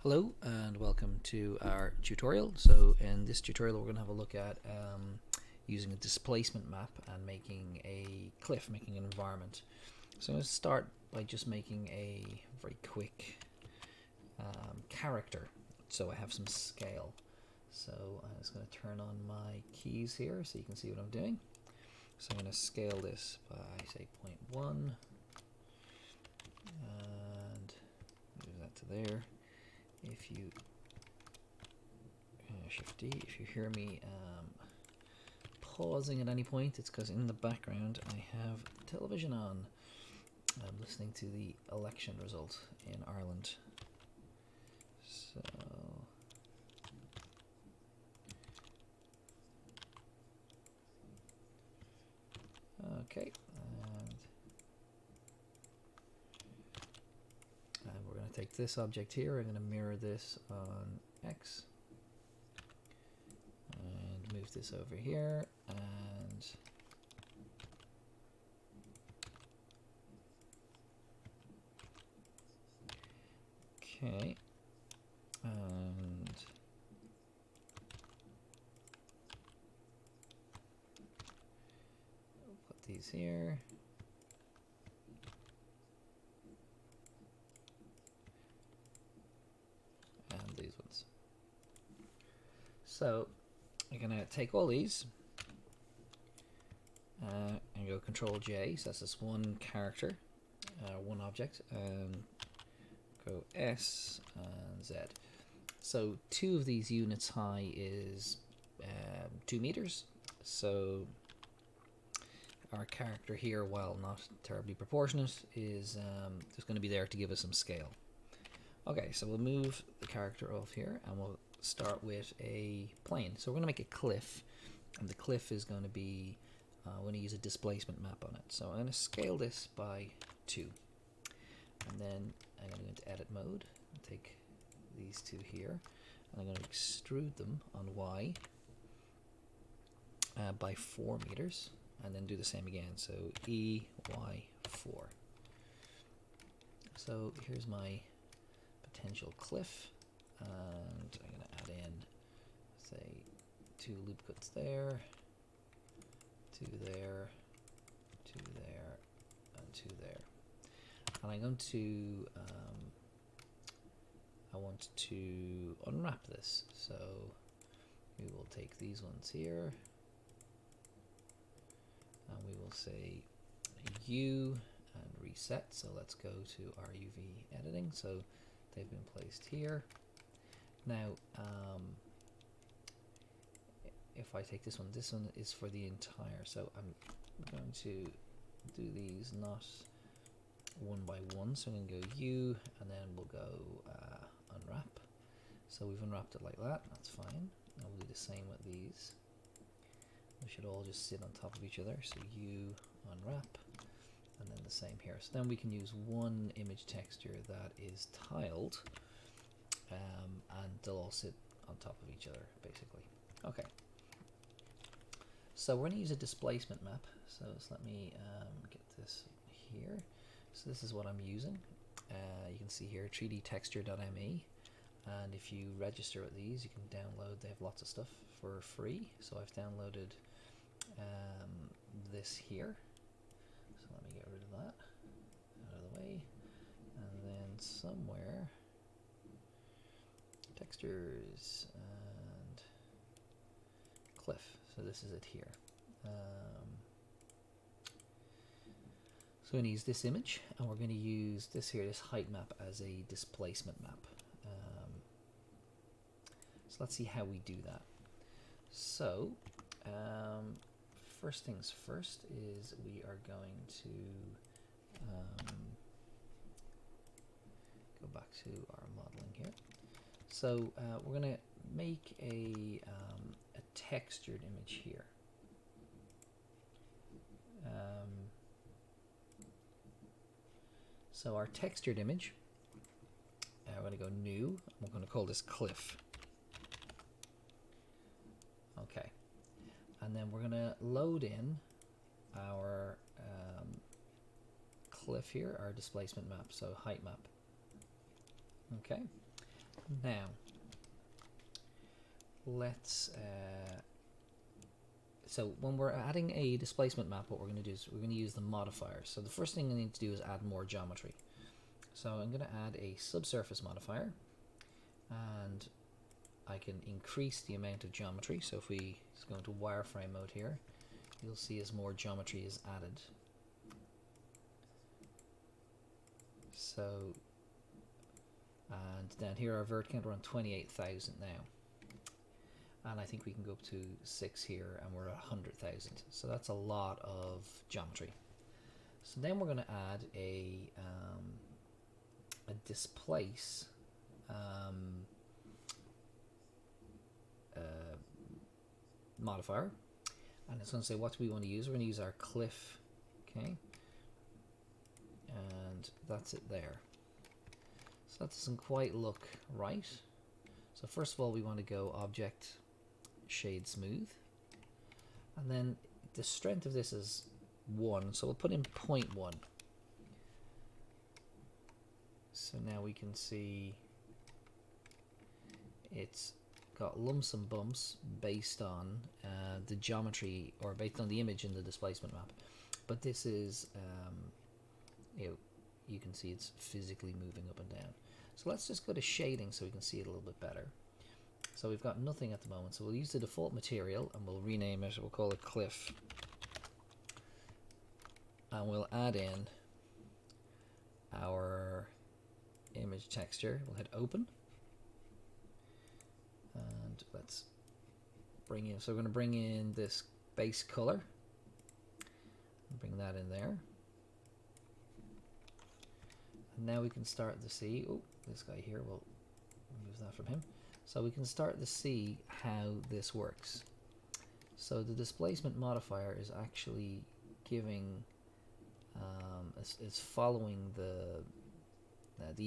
Hello and welcome to our tutorial. So in this tutorial we're going to have a look at using a displacement map and making a cliff, making an environment. So I'm going to start by just making a very quick character so I have some scale. So I'm just going to turn on my keys here so you can see what I'm doing. So I'm going to scale this by say 0.1 and move that to there. If you Shift D, if you hear me pausing at any point, it's because in the background I have television on. I'm listening to the election result in Ireland. So okay, and we're going to take this object here. I'm going to mirror this on X. And move this over here, and okay, and we'll put these here. And these ones. So I'm going to take all these and go Control J, so that's just one character, one object, and go S and Z. So 2 of these units high is 2 meters. So our character here, while not terribly proportionate, is just going to be there to give us some scale. Okay, so we'll move the character off here and we'll start with a plane. So we're going to make a cliff, and the cliff is going to be, we're going to use a displacement map on it. So I'm going to scale this by 2. And then I'm going to go into edit mode and take these 2 here, and I'm going to extrude them on Y by 4 meters, and then do the same again. So EY4. So here's my potential cliff, and I'm going to add in, say, 2 loop cuts there, 2 there, 2 there, and 2 there. And I'm going to, I want to unwrap this. So we will take these ones here, and we will say U and reset. So let's go to our UV editing. So they've been placed here. Now, if I take this one is for the entire. So I'm going to do these not one by one. So I'm going to go U, and then we'll go unwrap. So we've unwrapped it like that. That's fine. And we'll do the same with these. They should all just sit on top of each other. So U, unwrap, and then the same here. So then we can use one image texture that is tiled, and they'll all sit on top of each other, basically. Okay. So we're going to use a displacement map. So let me get this here. So this is what I'm using. You can see here 3dtexture.me, and if you register with these, you can download. They have lots of stuff for free. So I've downloaded this here. So let me get rid of that out of the way, and then somewhere textures and cliff. So this is it here. So we're going to use this image, and we're going to use this here, this height map, as a displacement map. So let's see how we do that. So first things first is we are going to go back to our modeling here. So we're going to make a textured image here. So our textured image, we're going to go new. We're going to call this cliff. Okay, and then we're going to load in our cliff here, our displacement map, so height map. Okay, Now, let's so when we're adding a displacement map, what we're going to do is we're going to use the modifiers. So the first thing I need to do is add more geometry. So I'm going to add a subsurface modifier, and I can increase the amount of geometry. So if we just go into wireframe mode here, you'll see as more geometry is added. So, and down here our vert count, we're on 28,000 now. And I think we can go up to 6 here, and we're at 100,000. So that's a lot of geometry. So then we're going to add a displace modifier, and it's going to say what do we want to use. We're going to use our cliff, okay, and that's it there. So that doesn't quite look right. So first of all, we want to go object shade smooth, and then the strength of this is 1, so we'll put in 0.1. So now we can see it's got lumps and bumps based on the geometry, or based on the image in the displacement map. But this is, you can see it's physically moving up and down. So let's just go to shading so we can see it a little bit better. So we've got nothing at the moment, so we'll use the default material and we'll rename it, we'll call it cliff. And we'll add in our image texture. We'll hit open. And let's bring in, so we're going to bring in this base color. Bring that in there. And now we can start to see, oh, this guy here, we'll remove that from him. So we can start to see how this works. So the displacement modifier is actually giving, it's following the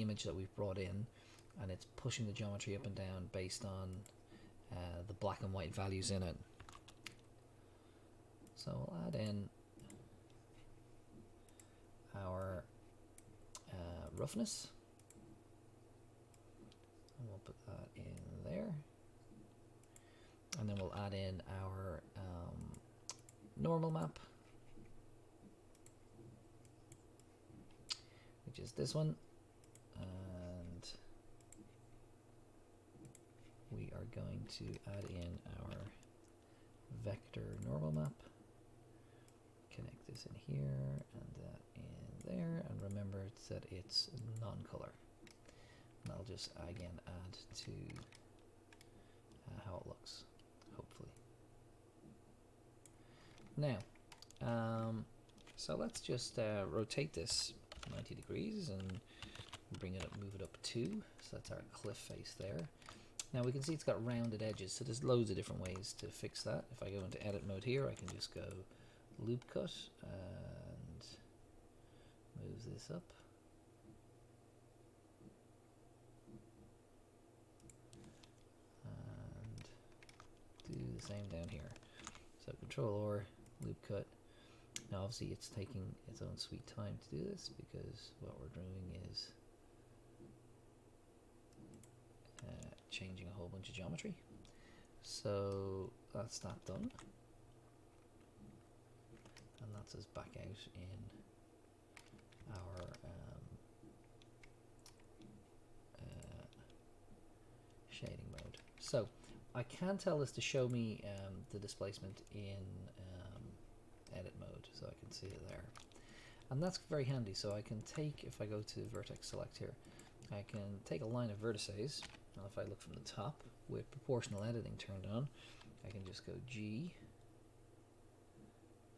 image that we've brought in, and it's pushing the geometry up and down based on the black and white values in it. So we'll add in our roughness, and we'll put that in there, and then we'll add in our normal map, which is this one, and we are going to add in our vector normal map, connect this in here and that in there, and remember that it's non-color, and I'll just again add to how it looks, hopefully. Now so let's just rotate this 90 degrees and bring it up, move it up 2, so that's our cliff face there. Now we can see it's got rounded edges, so there's loads of different ways to fix that. If I go into edit mode here, I can just go loop cut and move this up. And do the same down here. So control or loop cut. Now obviously it's taking its own sweet time to do this, because what we're doing is changing a whole bunch of geometry. So that's that done, and that's us back out in our shading mode. So I can tell this to show me the displacement in edit mode, so I can see it there, and that's very handy. So I can take, if I go to vertex select here, I can take a line of vertices. Now if I look from the top with proportional editing turned on, I can just go G,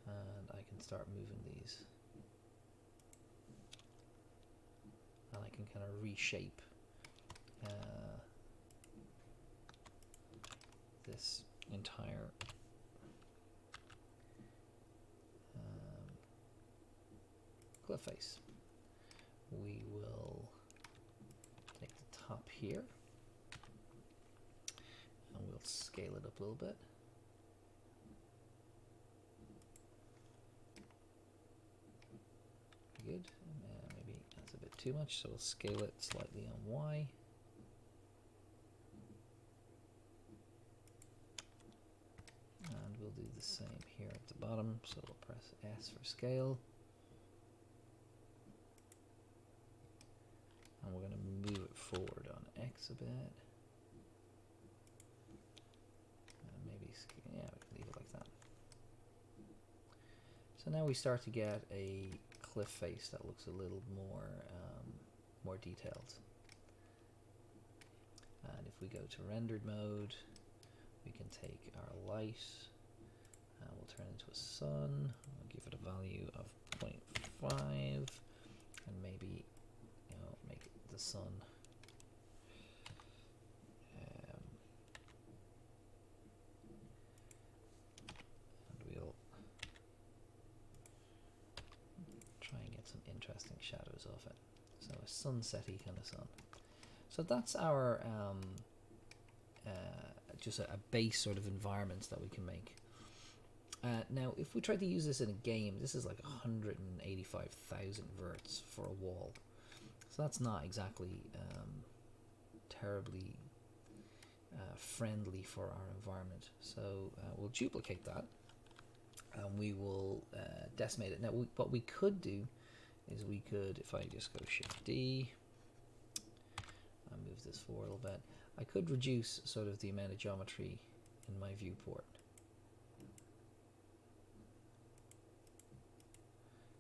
and I can start moving these, and I can kind of reshape this entire cliff face. We will take the top here, and we'll scale it up a little bit. Good. Maybe that's a bit too much, so we'll scale it slightly on Y. do the same here at the bottom. So we'll press S for scale. And we're going to move it forward on X a bit. And maybe, yeah, we can leave it like that. So now we start to get a cliff face that looks a little more detailed. And if we go to rendered mode, we can take our light and we'll turn it into a sun. We'll give it a value of 0.5 and maybe make the sun and we'll try and get some interesting shadows off it. So a sunsetty kind of sun. So that's our just a base sort of environment that we can make. Now, if we try to use this in a game, this is like 185,000 verts for a wall. So that's not exactly terribly friendly for our environment. So we'll duplicate that and we will decimate it. Now, what we could do is we could, if I just go Shift D, I'll move this forward a little bit, I could reduce sort of the amount of geometry in my viewport.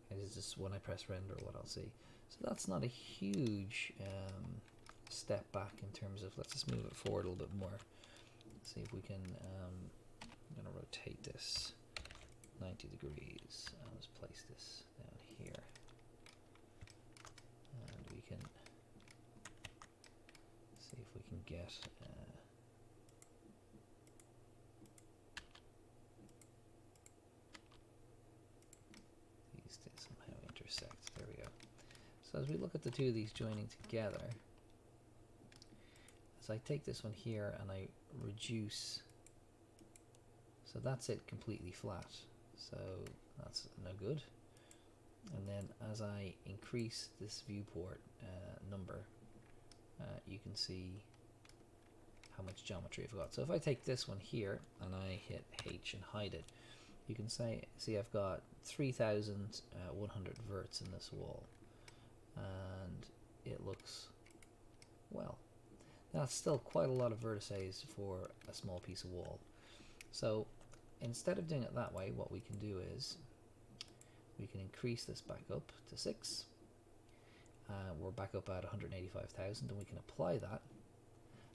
This is just when I press render what I'll see. So that's not a huge step back in terms of, let's just move it forward a little bit more. Let's see if we can, I'm going to rotate this 90 degrees. I'll just place this down here. And we can see if we can get these to somehow intersect. There we go. So as we look at the two of these joining together, as I take this one here and I reduce, so that's it completely flat. So that's no good. And then as I increase this viewport number, you can see how much geometry I've got. So if I take this one here and I hit H and hide it, you can see I've got 3,100 verts in this wall, and it looks, well, that's still quite a lot of vertices for a small piece of wall. So instead of doing it that way, what we can do is we can increase this back up to 6. We're back up at 185,000, and we can apply that.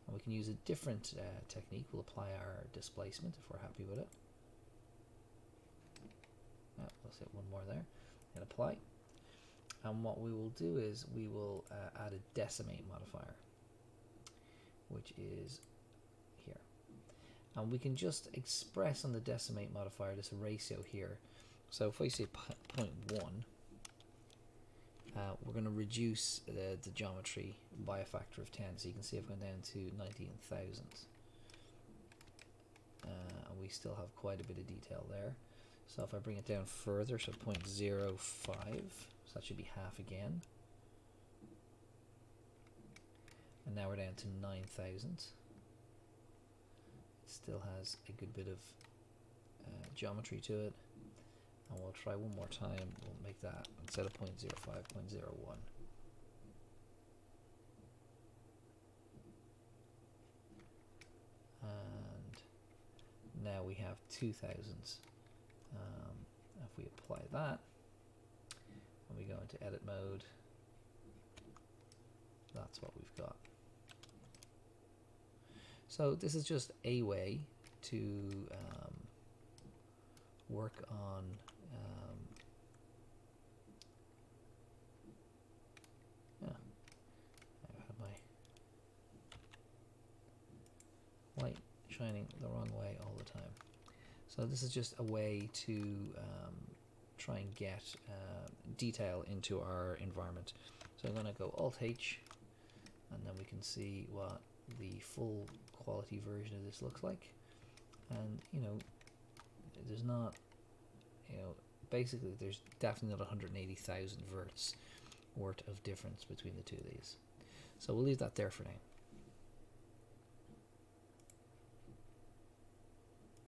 And we can use a different technique. We'll apply our displacement if we're happy with it. Let's hit one more there. Hit apply. And what we will do is we will add a decimate modifier, which is here. And we can just express on the decimate modifier this ratio here. So if I say 0.1, we're going to reduce the geometry by a factor of 10. So you can see I've gone down to 19,000. And we still have quite a bit of detail there. So if I bring it down further, so 0.05, so that should be half again. And now we're down to 9,000. It still has a good bit of geometry to it. And we'll try one more time. We'll make that, instead of 0.05, 0.01. And now we have 2,000. If we apply that, and we go into edit mode, that's what we've got. So this is just a way to work on I have my light shining the wrong way all the time. So this is just a way to try and get detail into our environment. So I'm going to go Alt-H, and then we can see what the full quality version of this looks like. And, there's not, basically there's definitely not 180,000 verts worth of difference between the two of these. So we'll leave that there for now.